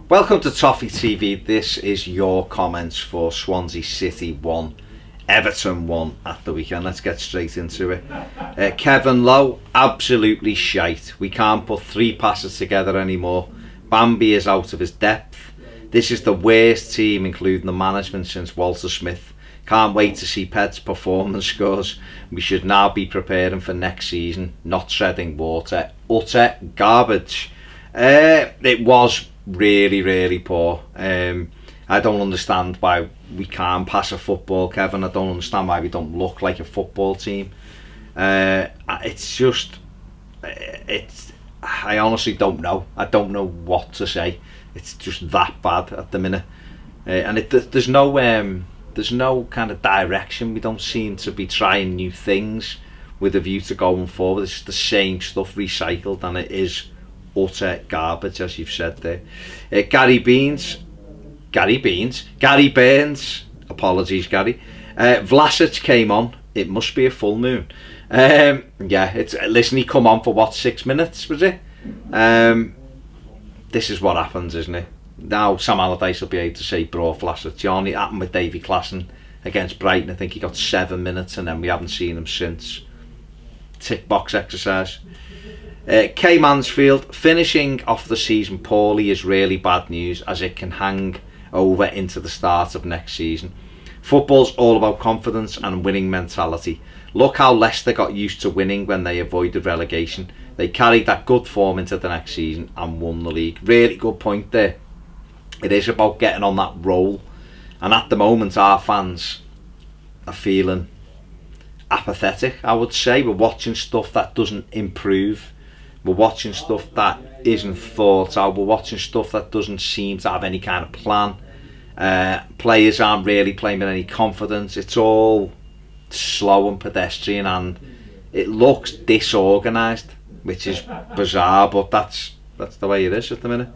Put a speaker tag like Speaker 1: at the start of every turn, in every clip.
Speaker 1: Welcome to Toffee TV. This is your comments for Swansea City 1, Everton 1 at the weekend. Let's get straight into it. Kevin Lowe, absolutely shite. We can't put 3 passes together anymore. Bambi is out of his depth. This is the worst team, including the management, since Walter Smith. Can't wait to see Ped's performance scores. We should now be preparing for next season, not treading water. Utter garbage. It was really poor. I don't understand why we can't pass a football, Kevin. I don't understand why we don't look like a football team. It's just, I honestly don't know. I don't know what to say. It's just that bad at the minute, and there's no kind of direction. We don't seem to be trying new things with a view to going forward. It's just the same stuff recycled, and it is utter garbage, as you've said there. Gary Burns, apologies Gary. Vlasic came on. It must be a full moon. Yeah, listen, he come on for what, 6 minutes, was it? This is what happens, isn't it? Now Sam Allardyce will be able to say brought Vlasic on. It happened with Davy Klaassen against Brighton. I think he got 7 minutes and then we haven't seen him since. Tick box exercise. K Mansfield, finishing off the season poorly is really bad news, as it can hang over into the start of next season. Football's all about confidence and winning mentality. Look how Leicester got used to winning when they avoided relegation. They carried that good form into the next season and won the league. Really good point there. It is about getting on that roll, and at the moment our fans are feeling apathetic, I would say. We're watching stuff that doesn't improve. We're watching stuff that isn't thought out. We're watching stuff that doesn't seem to have any kind of plan. Players aren't really playing with any confidence. It's all slow and pedestrian, and it looks disorganised, which is bizarre, but that's the way it is at the minute.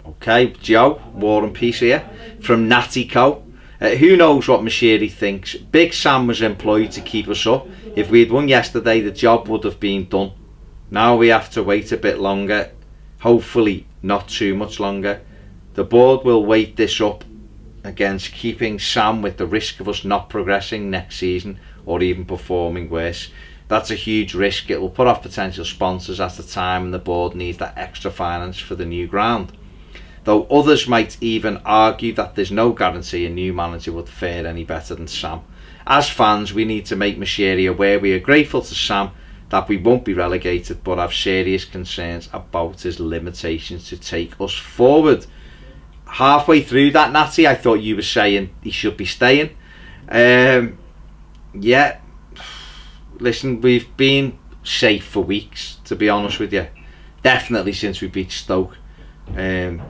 Speaker 1: Okay, Joe, War and Peace here from Natty Co. Who knows what Mashiri thinks? Big Sam was employed to keep us up. If we'd won yesterday, the job would have been done. Now we have to wait a bit longer, hopefully not too much longer. The board will weight this up against keeping Sam, with the risk of us not progressing next season or even performing worse. That's a huge risk. It will put off potential sponsors at the time, and the board needs that extra finance for the new ground. Though others might even argue that there's no guarantee a new manager would fare any better than Sam. As fans, we need to make Mashiri aware we are grateful to Sam that we won't be relegated, but have serious concerns about his limitations to take us forward. Halfway through that, Natty, I thought you were saying he should be staying. Yeah, listen, we've been safe for weeks, to be honest with you. Definitely since we beat Stoke. There's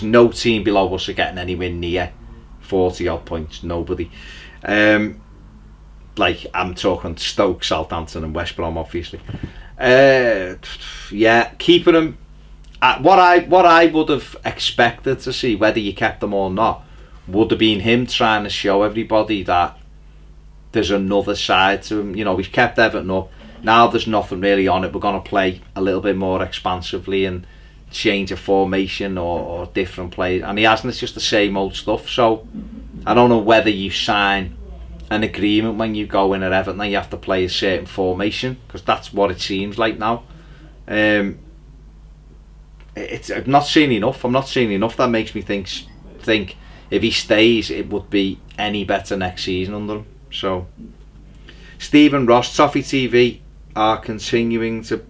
Speaker 1: no team below us are getting anywhere near 40 odd points. Nobody. Like, I'm talking Stoke, Southampton and West Brom, obviously. Yeah, keeping them. What I would have expected to see, whether you kept them or not, would have been him trying to show everybody that there's another side to him. You know, we've kept Everton up. Now there's nothing really on it. We're going to play a little bit more expansively and change a formation or different plays. And he hasn't. It's just the same old stuff. So I don't know whether you sign an agreement when you go in at Everton that you have to play a certain formation, because that's what it seems like now. I'm not seeing enough. I'm not seeing enough that makes me think if he stays, it would be any better next season under him. So Stephen Ross, Toffee TV are continuing to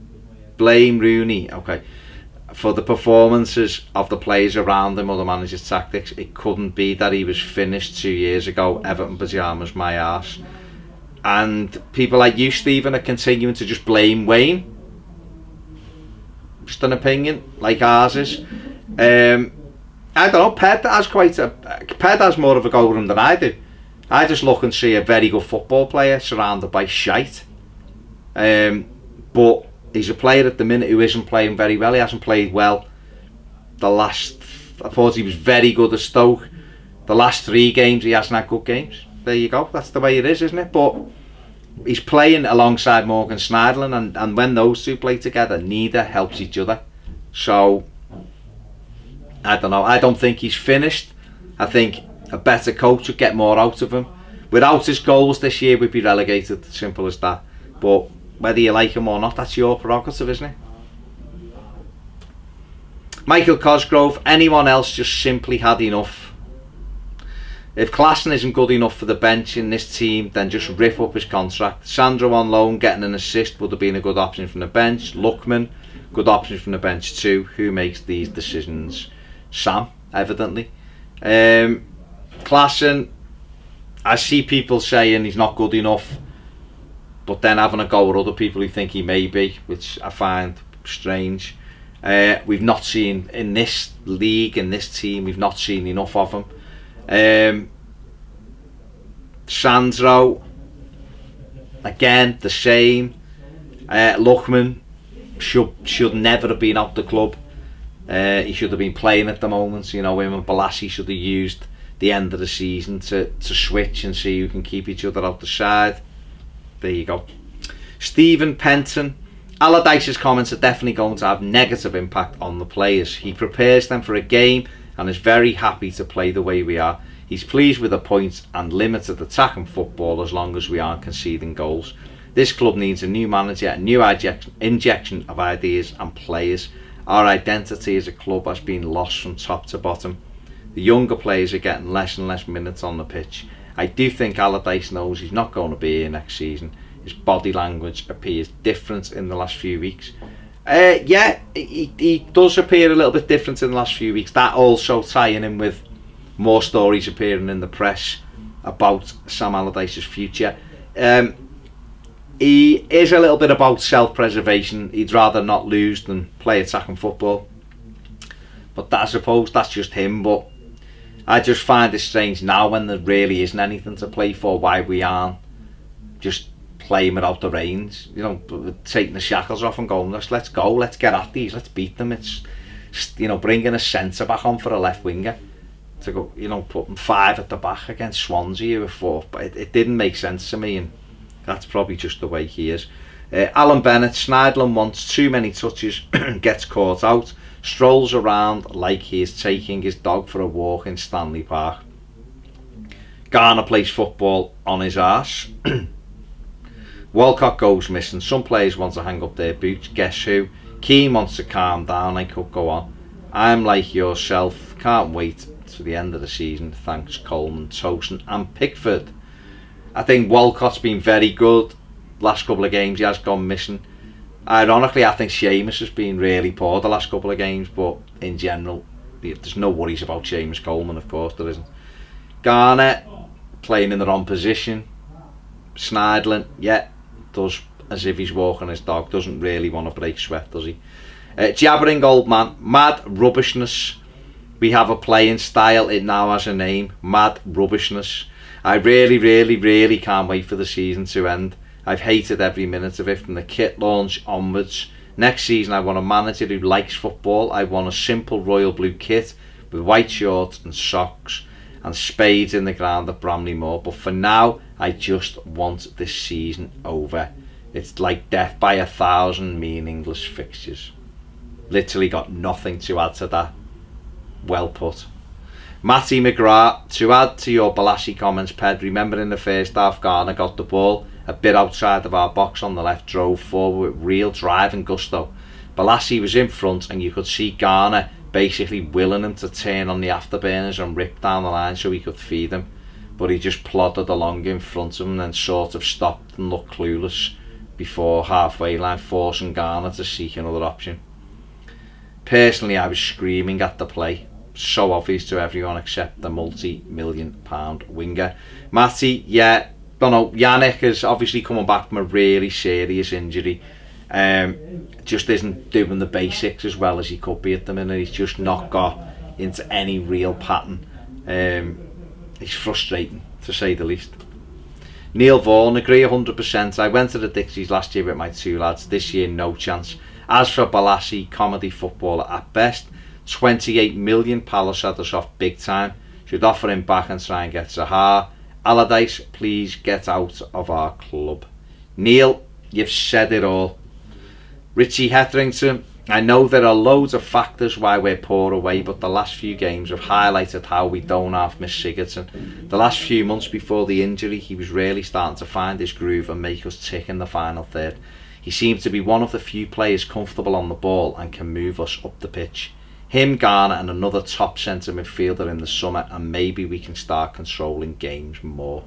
Speaker 1: blame Rooney, okay, for the performances of the players around him or the manager's tactics. It couldn't be that he was finished 2 years ago. Everton pyjamas, my arse. And people like you, Stephen, are continuing to just blame Wayne. Just an opinion like ours is. I don't know. Ped has more of a go at him than I do. I just look and see a very good football player surrounded by shite. But he's a player at the minute who isn't playing very well. He hasn't played well the last. I thought he was very good at Stoke. The last 3 games he hasn't had good games. There you go. That's the way it is, isn't it? But he's playing alongside Morgan Schneiderlin, and when those two play together, neither helps each other. So I don't know. I don't think he's finished. I think a better coach would get more out of him. Without his goals this year, we'd be relegated. Simple as that. But whether you like him or not, that's your prerogative, isn't it? Michael Cosgrove, anyone else just simply had enough. If Klassen isn't good enough for the bench in this team, then just rip up his contract. Sandro on loan, getting an assist would have been a good option from the bench. Luckman, good option from the bench too. Who makes these decisions? Sam, evidently. Klassen, I see people saying he's not good enough, but then having a go at other people who think he may be, which I find strange. We've not seen in this league, in this team, we've not seen enough of him. Sandro, again, the same. Luckman should never have been out the club. He should have been playing at the moment. You know, him and Balassi should have used the end of the season to switch and see who can keep each other out the side. There you go. Stephen Penton, Allardyce's comments are definitely going to have negative impact on the players. He prepares them for a game and is very happy to play the way we are. He's pleased with the points and limited attacking football as long as we aren't conceding goals. This club needs a new manager, a new injection of ideas and players. Our identity as a club has been lost from top to bottom. The younger players are getting less and less minutes on the pitch. I do think Allardyce knows he's not going to be here next season. His body language appears different in the last few weeks. Yeah, he does appear a little bit different in the last few weeks. That also tying in with more stories appearing in the press about Sam Allardyce's future. He is a little bit about self-preservation. He'd rather not lose than play attacking football. But that, I suppose that's just him. But I just find it strange now when there really isn't anything to play for, why we aren't just playing without the reins. You know, taking the shackles off and going, let's go, let's get at these, let's beat them. It's, you know, bringing a centre back on for a left winger to go, you know, putting 5 at the back against Swansea with 4. But it didn't make sense to me, and that's probably just the way he is. Alan Bennett, Schneidlin wants too many touches, gets caught out, strolls around like he is taking his dog for a walk in Stanley Park. Garner plays football on his arse. Walcott goes missing. Some players want to hang up their boots. Guess who? Keane wants to calm down. I could go on. I'm like yourself. Can't wait to the end of the season. Thanks Coleman, Tosin and Pickford. I think Walcott's been very good. Last couple of games he has gone missing. Ironically, I think Seamus has been really poor the last couple of games, but in general, there's no worries about Seamus Coleman, of course there isn't. Garner playing in the wrong position. Schneidlin, yeah, does as if he's walking his dog, doesn't really want to break sweat, does he? Jabbering old man, mad rubbishness. We have a playing style, it now has a name, mad rubbishness. I really can't wait for the season to end. I've hated every minute of it from the kit launch onwards. Next season I want a manager who likes football. I want a simple royal blue kit with white shorts and socks and spades in the ground at Bramley Moor. But for now, I just want this season over. It's like death by 1,000 meaningless fixtures. Literally got nothing to add to that. Well put. Matty McGrath, to add to your Balassi comments, Ped, remember in the first half Garner got the ball a bit outside of our box on the left, drove forward with real drive and gusto. Balassi was in front and you could see Garner basically willing him to turn on the afterburners and rip down the line so he could feed him, but he just plodded along in front of him and then sort of stopped and looked clueless before halfway line, forcing Garner to seek another option. Personally, I was screaming at the play. So obvious to everyone except the multi-million-pound winger. Matty, yeah, don't know, Yannick is obviously coming back from a really serious injury. Just isn't doing the basics as well as he could be at the minute. He's just not got into any real pattern. It's frustrating, to say the least. Neil Vaughan, agree 100%. I went to the Dixies last year with my 2 lads. This year, no chance. As for Balassi, comedy footballer at best. 28 million Palace had us off big time. Should offer him back and try and get Zaha. Allardyce, please get out of our club. Neil, you've said it all. Richie Hetherington, I know there are loads of factors why we're poor away, but the last few games have highlighted how we don't have Miss Sigurdsson. The last few months before the injury, he was really starting to find his groove and make us tick in the final third. He seems to be one of the few players comfortable on the ball and can move us up the pitch. Him, Garner and another top centre midfielder in the summer, and maybe we can start controlling games more.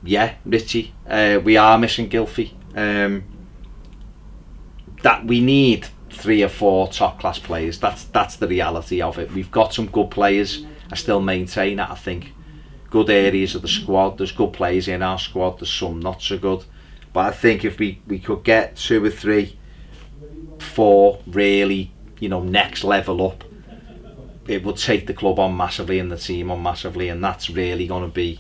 Speaker 1: Yeah, Richie, we are missing Gylfi. That we need 3 or 4 top class players. That's the reality of it. We've got some good players. I still maintain that. I think good areas of the squad. There's good players in our squad. There's some not so good. But I think if we could get 2 or 3, 4 really, you know, next level up, it would take the club on massively and the team on massively, and that's really going to be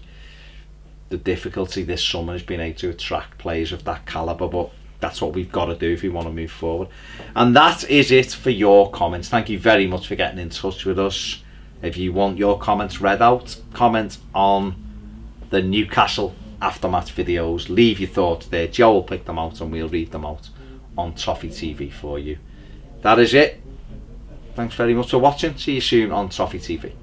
Speaker 1: the difficulty this summer, has been able to attract players of that calibre. But that's what we've got to do if we want to move forward. And that is it for your comments. Thank you very much for getting in touch with us. If you want your comments read out, comment on the Newcastle aftermatch videos. Leave your thoughts there. Joe will pick them out and we'll read them out on Toffee TV for you. That is it. Thanks very much for watching. See you soon on Toffee TV.